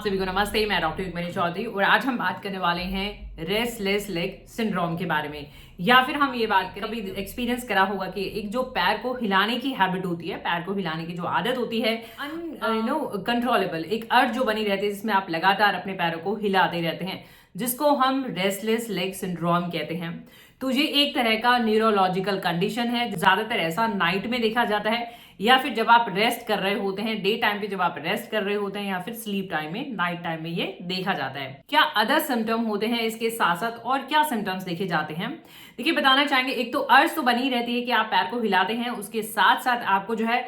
सभी को नमस्ते। मैं डॉक्टर युगमनी चौधरी और आज हम बात करने वाले हैं रेस्टलेस लेग सिंड्रोम के बारे में। या फिर हम ये बात करें, कभी एक्सपीरियंस करा होगा कि एक जो पैर को हिलाने की हैबिट होती है, पैर को हिलाने की जो आदत होती है, कंट्रोलेबल एक अर्ज जो बनी रहती है जिसमें आप लगातार अपने पैरों को हिलाते रहते हैं, जिसको हम रेस्टलेस लेग सिंड्रोम कहते हैं। तो ये एक तरह का न्यूरोलॉजिकल कंडीशन है। ज्यादातर ऐसा नाइट में देखा जाता है या फिर जब आप रेस्ट कर रहे होते हैं, डे टाइम पे जब आप रेस्ट कर रहे होते हैं, या फिर स्लीप टाइम में, नाइट टाइम में ये देखा जाता है। क्या अदर सिम्टम होते हैं इसके साथ साथ, और क्या सिम्टम्स देखे जाते हैं? देखिए, बताना चाहेंगे, एक तो अर्ज तो बनी रहती है कि आप पैर को हिलाते हैं, उसके साथ साथ आपको जो है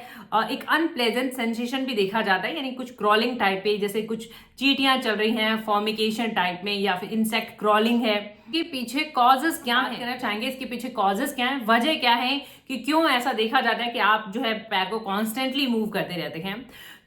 एक अनप्लेजेंट सेंसेशन भी देखा जाता है, यानी कुछ क्रॉलिंग टाइप पे, जैसे कुछ चींटियां चल रही हैं फॉर्मिकेशन टाइप में, या फिर इंसेक्ट क्रॉलिंग है। इसके पीछे कॉजेस क्या है, कहना चाहेंगे इसके पीछे कॉजेस क्या है, वजह क्या है कि क्यों ऐसा देखा जाता है कि आप जो है पैर को कॉन्स्टेंटली मूव करते रहते हैं।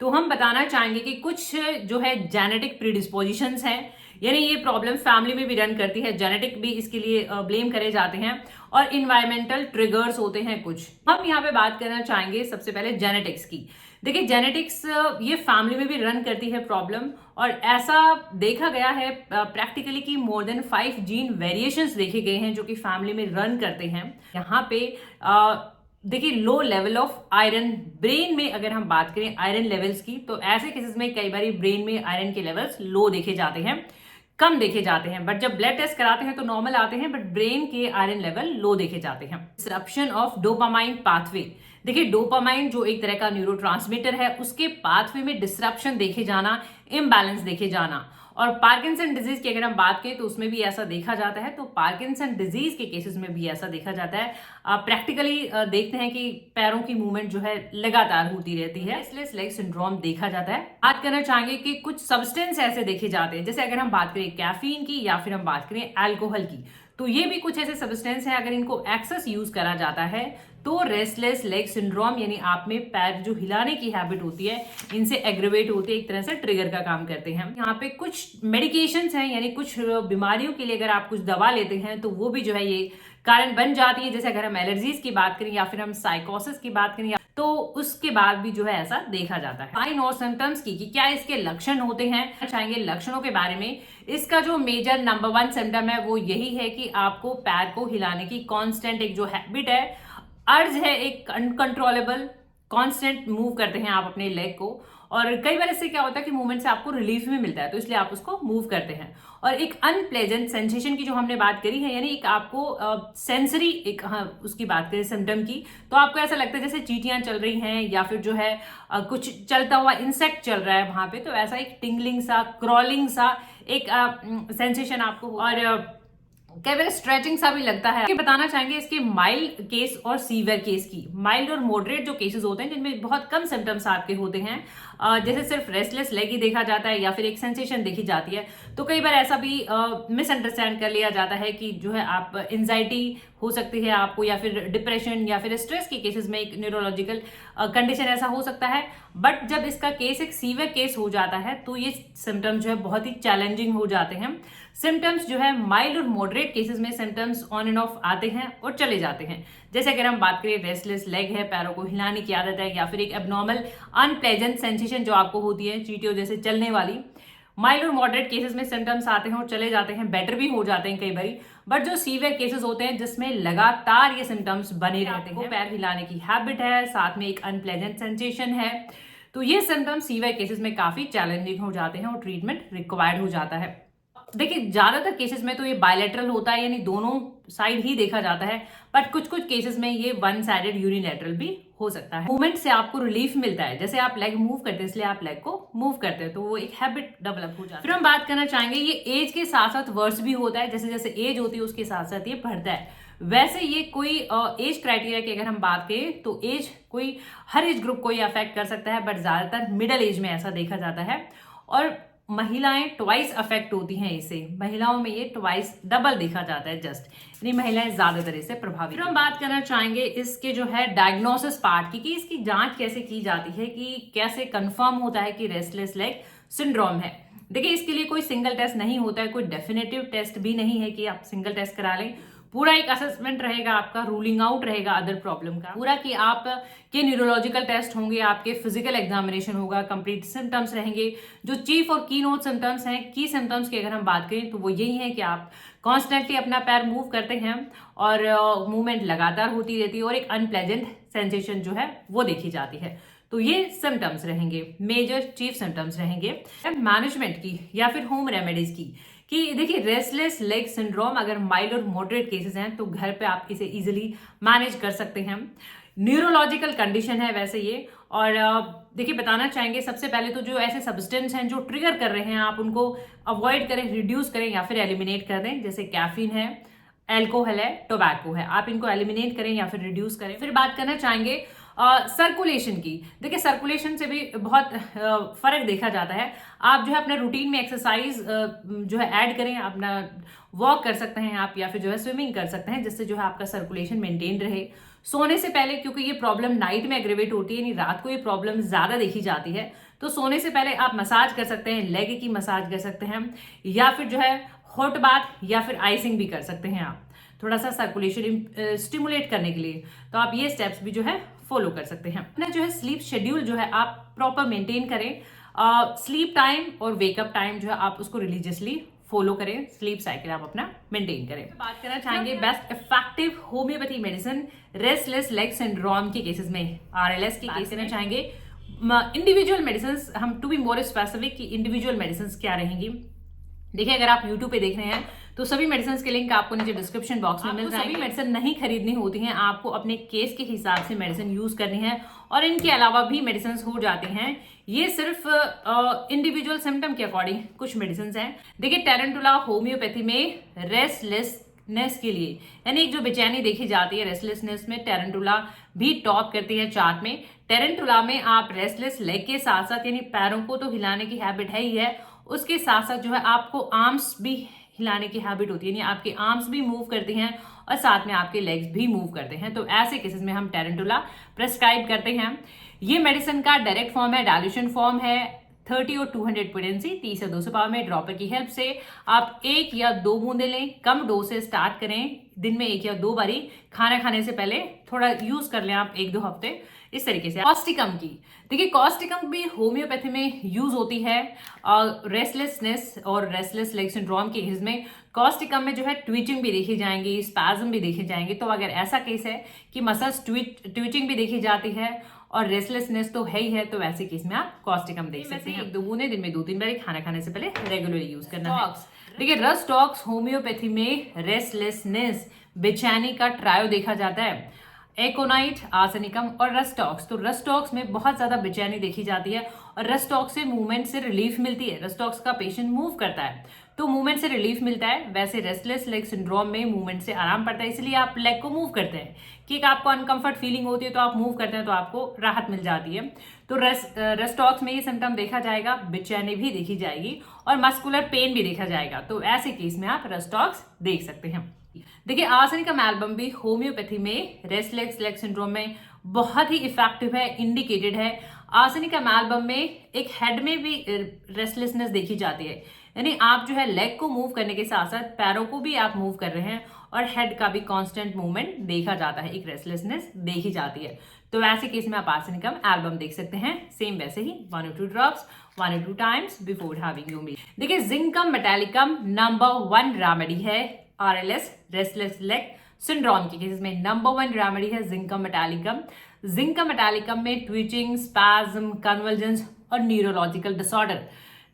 तो हम बताना चाहेंगे कि कुछ जो है जेनेटिक प्रीडिस्पोजिशंस हैं, यानी ये प्रॉब्लम फैमिली में भी रन करती है, जेनेटिक भी इसके लिए ब्लेम करे जाते हैं, और इन्वायरमेंटल ट्रिगर्स होते हैं कुछ। हम यहाँ पे बात करना चाहेंगे सबसे पहले जेनेटिक्स की। देखिए, जेनेटिक्स ये फैमिली में भी रन करती है प्रॉब्लम, और ऐसा देखा गया है प्रैक्टिकली कि मोर देन 5 जीन वेरिएशंस देखे गए हैं जो कि फैमिली में रन करते हैं। यहाँ पे देखिए, low level of iron brain में अगर हम बात करें आयरन लेवल्स की, तो ऐसे केसेस में कई बार ब्रेन में आयरन के लेवल्स लो देखे जाते हैं, कम देखे जाते हैं, बट जब ब्लड टेस्ट कराते हैं तो नॉर्मल आते हैं, बट ब्रेन के आयरन लेवल लो देखे जाते हैं। Disruption of dopamine pathway. देखिए, डोपामाइन जो एक तरह का न्यूरोट्रांसमीटर है, उसके पाथवे में डिसरप्शन देखे जाना, इम्बैलेंस देखे जाना। और पार्किंसन डिजीज की अगर हम बात करें तो उसमें भी ऐसा देखा जाता है। तो पार्किंसन डिजीज के केसेस में भी ऐसा देखा जाता है। प्रैक्टिकली देखते हैं कि पैरों की मूवमेंट जो है लगातार होती रहती है, रेस्टलेस लेग सिंड्रोम देखा जाता है। बात करना चाहेंगे कि कुछ सब्सटेंस ऐसे देखे जाते हैं, जैसे अगर हम बात करें कैफीन की या फिर हम बात करें अल्कोहल की, तो ये भी कुछ ऐसे सब्सटेंस हैं, अगर इनको एक्सेस यूज करा जाता है तो रेस्टलेस लेग सिंड्रोम, यानी आप में पैर जो हिलाने की हैबिट होती है, इनसे एग्रीवेट होते हैं, एक तरह से ट्रिगर का काम करते हैं। यहाँ पे कुछ मेडिकेशंस हैं, यानी कुछ बीमारियों के लिए अगर आप कुछ दवा लेते हैं तो वो भी जो है ये कारण बन जाती है। जैसे अगर हम एलर्जीज की बात करें या फिर हम साइकोसिस की बात करें, तो उसके बाद भी जो है ऐसा देखा जाता है। साइन और सिम्टम्स की कि क्या इसके लक्षण होते हैं, चाहेंगे लक्षणों के बारे में। इसका जो मेजर नंबर 1 सिम्टम है वो यही है कि आपको पैर को हिलाने की कांस्टेंट एक जो हैबिट है, अर्ज है, एक अनकंट्रोलेबल कांस्टेंट मूव करते हैं आप अपने लेग को, और कई बार इससे क्या होता है कि मूवमेंट से आपको रिलीफ भी मिलता है, तो इसलिए आप उसको मूव करते हैं। और एक अनप्लेजेंट सेंसेशन की जो हमने बात करी है, यानी एक आपको सेंसरी एक उसकी बात करें सिम्टम की, तो आपको ऐसा लगता है जैसे चींटियां चल रही हैं या फिर जो है कुछ चलता हुआ इंसेक्ट चल रहा है वहां पे, तो ऐसा एक टिंगलिंग सा, क्रॉलिंग सा एक सेंसेशन आपको, और कई बार स्ट्रेचिंग सा भी लगता है। बताना चाहेंगे इसके माइल्ड केस और सीवियर केस की। माइल्ड और मॉडरेट जो केसेस होते हैं जिनमें बहुत कम सिम्टम्स आपके होते हैं, जैसे सिर्फ रेस्टलेस लेग ही देखा जाता है या फिर एक सेंसेशन देखी जाती है, तो कई बार ऐसा भी मिसअंडरस्टैंड कर लिया जाता है कि जो है आप एंजाइटी हो सकती है आपको, या फिर डिप्रेशन या फिर स्ट्रेस के केसेस में एक न्यूरोलॉजिकल कंडीशन ऐसा हो सकता है। बट जब इसका केस एक सीवियर केस हो जाता है तो ये सिम्टम्स जो है बहुत ही चैलेंजिंग हो जाते हैं। सिम्टम्स जो है माइल्ड और मॉडरेट केसेस में सिम्टम्स ऑन एंड ऑफ आते हैं और चले जाते हैं। जैसे अगर हम बात करें रेस्टलेस लेग है, पैरों को हिलाने की आदत है, या फिर एक एबनॉर्मल अनप्लेजेंट सेंसेशन जो आपको होती है चींटियों जैसे चलने वाली, माइल्ड और मॉडरेट केसेस में सिम्टम्स आते हैं और चले जाते हैं, बेटर भी हो जाते हैं कई बारी। बट जो सीवियर केसेस होते हैं जिसमें लगातार ये सिम्टम्स बने रहते हैं, पैर हिलाने की हैबिट है, साथ में एक अनप्लेजेंट सेंसेशन है, तो ये सिम्टम्स सीवियर केसेस में काफी चैलेंजिंग हो जाते हैं और ट्रीटमेंट रिक्वायर्ड हो जाता है। देखिए, ज्यादातर केसेस में तो ये बायलैटरल होता है, यानी दोनों साइड ही देखा जाता है, बट कुछ कुछ केसेस में ये वन साइडेड यूनिलैटरल भी हो सकता है। मूवमेंट से आपको रिलीफ मिलता है, जैसे आप लेग मूव करते हैं इसलिए आप लेग को मूव करते हैं, तो वो एक हैबिट डेवलप हो जाती है। फिर हम बात करना चाहेंगे, ये एज के साथ साथ वर्स भी होता है, जैसे जैसे एज होती है उसके साथ साथ ये बढ़ता है। वैसे ये कोई एज क्राइटेरिया की अगर हम बात करें तो एज कोई हर एज ग्रुप को ये अफेक्ट कर सकता है, बट ज्यादातर मिडिल एज में ऐसा देखा जाता है। और महिलाएं ट्वाइस अफेक्ट होती हैं इससे, महिलाओं में ये ट्वाइस डबल देखा जाता है जस्ट, यानी महिलाएं ज्यादातर इससे प्रभावित। फिर हम बात करना चाहेंगे इसके जो है डायग्नोसिस पार्ट की, कि इसकी जांच कैसे की जाती है, कि कैसे कंफर्म होता है कि रेस्टलेस लेग सिंड्रोम है। देखिए, इसके लिए कोई सिंगल टेस्ट नहीं होता है, कोई डेफिनेटिव टेस्ट भी नहीं है कि आप सिंगल टेस्ट करा लें। पूरा एक असेसमेंट रहेगा आपका, रूलिंग आउट रहेगा अदर प्रॉब्लम का पूरा, कि आप के न्यूरोलॉजिकल टेस्ट होंगे, आपके फिजिकल एग्जामिनेशन होगा, कंप्लीट सिम्टम्स रहेंगे। जो चीफ और की नोट सिम्टम्स हैं, की सिम्टम्स की अगर हम बात करें तो वो यही है कि आप कॉन्स्टेंटली अपना पैर मूव करते हैं और मूवमेंट लगातार होती रहती है और एक अनप्लेजेंट सेंसेशन जो है वो देखी जाती है। तो ये सिम्टम्स रहेंगे, मेजर चीफ सिम्टम्स रहेंगे। मैनेजमेंट की या फिर होम रेमेडीज की, कि देखिए रेस्टलेस लेग सिंड्रोम अगर माइल्ड और मॉडरेट केसेस हैं तो घर पे आप इसे इजीली मैनेज कर सकते हैं। न्यूरोलॉजिकल कंडीशन है वैसे ये, और देखिए बताना चाहेंगे सबसे पहले तो जो ऐसे सब्सटेंस हैं जो ट्रिगर कर रहे हैं आप उनको अवॉइड करें, रिड्यूस करें या फिर एलिमिनेट कर दें। जैसे कैफीन है, एल्कोहल है, टोबैको है, आप इनको एलिमिनेट करें या फिर रिड्यूस करें। फिर बात करना चाहेंगे सर्कुलेशन की। देखिए सर्कुलेशन से भी बहुत फर्क देखा जाता है। आप जो है अपने रूटीन में एक्सरसाइज जो है ऐड करें, अपना वॉक कर सकते हैं आप, या फिर जो है स्विमिंग कर सकते हैं, जिससे जो है आपका सर्कुलेशन मेंटेन रहे। सोने से पहले, क्योंकि ये प्रॉब्लम नाइट में एग्रेवेट होती है, यानी रात को ये प्रॉब्लम ज्यादा देखी जाती है, तो सोने से पहले आप मसाज कर सकते हैं, लेग की मसाज कर सकते हैं, या फिर जो है हॉट बाथ या फिर आइसिंग भी कर सकते हैं आप, थोड़ा सा सर्कुलेशन स्टिमुलेट करने के लिए। तो आप ये स्टेप्स भी जो है फॉलो कर सकते हैं। अपना जो है स्लीप शेड्यूल जो है आप प्रॉपर मेंटेन करें। स्लीप टाइम और वेकअप टाइम जो है आप उसको रिलीजियसली फॉलो करें, स्लीप साइकिल आप अपना मेंटेन करें। बात करना चाहेंगे best effective homeopathy medicine restless leg syndrome के केसेस में, आरएलएस की केस में चाहेंगे इंडिविजुअल मेडिसिन। हम टू बी मोर स्पेसिफिक कि इंडिविजुअल मेडिसिन क्या रहेंगी। देखिए अगर आप YouTube पे देख रहे हैं तो सभी मेडिसिन के लिंक आपको नीचे डिस्क्रिप्शन बॉक्स में मिल जाएंगे। सभी मेडिसिन नहीं खरीदनी होती हैं, आपको अपने केस के हिसाब से मेडिसिन यूज करनी है, और इनके अलावा भी मेडिसिन हो जाते हैं। ये सिर्फ इंडिविजुअल सिम्टम के अकॉर्डिंग कुछ मेडिसिन हैं। देखिए टेरेंटुला होम्योपैथी में रेस्टलेसनेस के लिए, यानी एक जो बेचैनी देखी जाती है रेस्टलेसनेस में, टेरेंटुला भी टॉप करती है चार्ट में। टेरेंटुला में आप रेस्टलेस लेग के साथ साथ, यानी पैरों को तो हिलाने की हैबिट है ही है, उसके साथ साथ जो है आपको आर्म्स भी हिलाने की हैबिट होती है, यानी आपके आर्म्स भी मूव करती हैं और साथ में आपके लेग्स भी मूव करते हैं। तो ऐसे केसेस में हम टेरेंटुला प्रेस्क्राइब करते हैं। ये मेडिसिन का डायरेक्ट फॉर्म है, डायल्यूशन फॉर्म है, 30 और 200 पोटेंसी, 30 से 200 पावर में। ड्रॉपर की हेल्प से आप 1 या 2 बूंदे लें, कम डोज से स्टार्ट करें, दिन में 1 या 2 बारी, खाना खाने से पहले थोड़ा यूज कर लें आप 1-2 हफ्ते, इस तरीके से। कॉस्टिकम की, देखिए कॉस्टिकम भी होम्योपैथी में यूज होती है रेस्टलेसनेस और रेस्टलेस लेग सिंड्रोम के केस में। कॉस्टिकम में जो है ट्विचिंग भी देखी जाएंगी, स्पैज्म भी देखे जाएंगे। तो अगर ऐसा केस है कि मसल्स ट्विचिंग भी देखी जाती है और रेस्टलेसनेस तो है ही है, तो वैसे केस में आप कॉस्टिकम देख सकते हैं। 1-2 बूंदे दिन में 2-3 बार खाना खाने से पहले रेगुलरली यूज करना है। देखिए रस्टॉक्स होम्योपैथी में रेस्टलेसनेस, बेचैनी का ट्रायो देखा जाता है, एकोनाइट, आर्सेनिकम और रस्टॉक्स। तो रस्टॉक्स में बहुत ज्यादा बेचैनी देखी जाती है और रस्टॉक्स से मूवमेंट से रिलीफ मिलती है। रस्टॉक्स का पेशेंट मूव करता है तो मूवमेंट से रिलीफ मिलता है, वैसे रेस्टलेस लेग सिंड्रोम में मूवमेंट से आराम पड़ता है, इसलिए आप लेग को मूव करते हैं कि आपको अनकंफर्ट फीलिंग होती है तो आप मूव करते हैं तो आपको राहत मिल जाती है। तो रस्टॉक्स में ये सिम्टम देखा जाएगा, बेचैनी भी देखी जाएगी और मस्कुलर पेन भी देखा जाएगा। तो ऐसे केस में आप रस्टॉक्स देख सकते हैं। देखिए आर्सेनिकम एल्बम भी होम्योपैथी में रेस्टलेस लेग सिंड्रोम में बहुत ही इफेक्टिव है, इंडिकेटेड है। आर्सेनिकम एल्बम में एक हेड में भी रेस्टलेसनेस देखी जाती है, यानी आप जो है लेग को मूव करने के साथ साथ पैरों को भी आप मूव कर रहे हैं और हेड का भी कांस्टेंट मूवमेंट देखा जाता है, एक रेस्टलेसनेस देखी जाती है। तो ऐसे केस में आप आर्सेनिकम एल्बम देख सकते हैं। सेम वैसे ही 1 or 2 drops 1 or 2 times before having your meal. देखिए जिंकम मेटालिकम नंबर 1 रेमेडी है आरएलएस रेस्टलेस लेग सिंड्रोम के केसेस में। नंबर 1 रेमेडी है जिंकम मेटालिकम। जिंकम मेटालिकम में ट्विचिंग, स्पैज्म, कन्वर्जेंस और न्यूरोलॉजिकल डिसऑर्डर।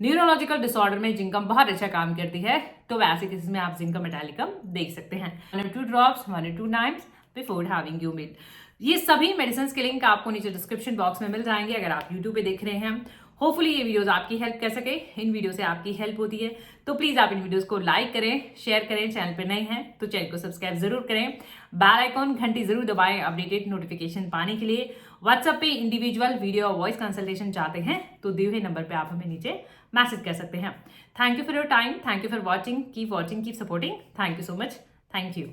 न्यूरोलॉजिकल डिसऑर्डर में जिंकम बहुत अच्छा काम करती है, तो वैसे केसेस में आप जिंकम मेटालिकम देख सकते हैं। 1 or 2 drops 1 or 2 times before having your meal. ये सभी मेडिसिन के लिंक आपको नीचे डिस्क्रिप्शन बॉक्स में मिल जाएंगे अगर आप यूट्यूब पे देख रहे हैं। होपफुली ये वीडियोस आपकी हेल्प कर सके, इन वीडियो से आपकी हेल्प होती है तो प्लीज आप इन वीडियोस को लाइक करें, शेयर करें। चैनल पर नए हैं तो चैनल को सब्सक्राइब जरूर करें, बेल आइकॉन घंटी जरूर दबाएं अपडेटेड नोटिफिकेशन पाने के लिए। व्हाट्सएप पे इंडिविजुअल वीडियो और वॉइस कंसल्टेशन चाहते हैं तो दिए हुए नंबर पे आप हमें नीचे मैसेज कर सकते हैं। Thank you for your time, thank you for watching, keep supporting, thank you so much, thank you.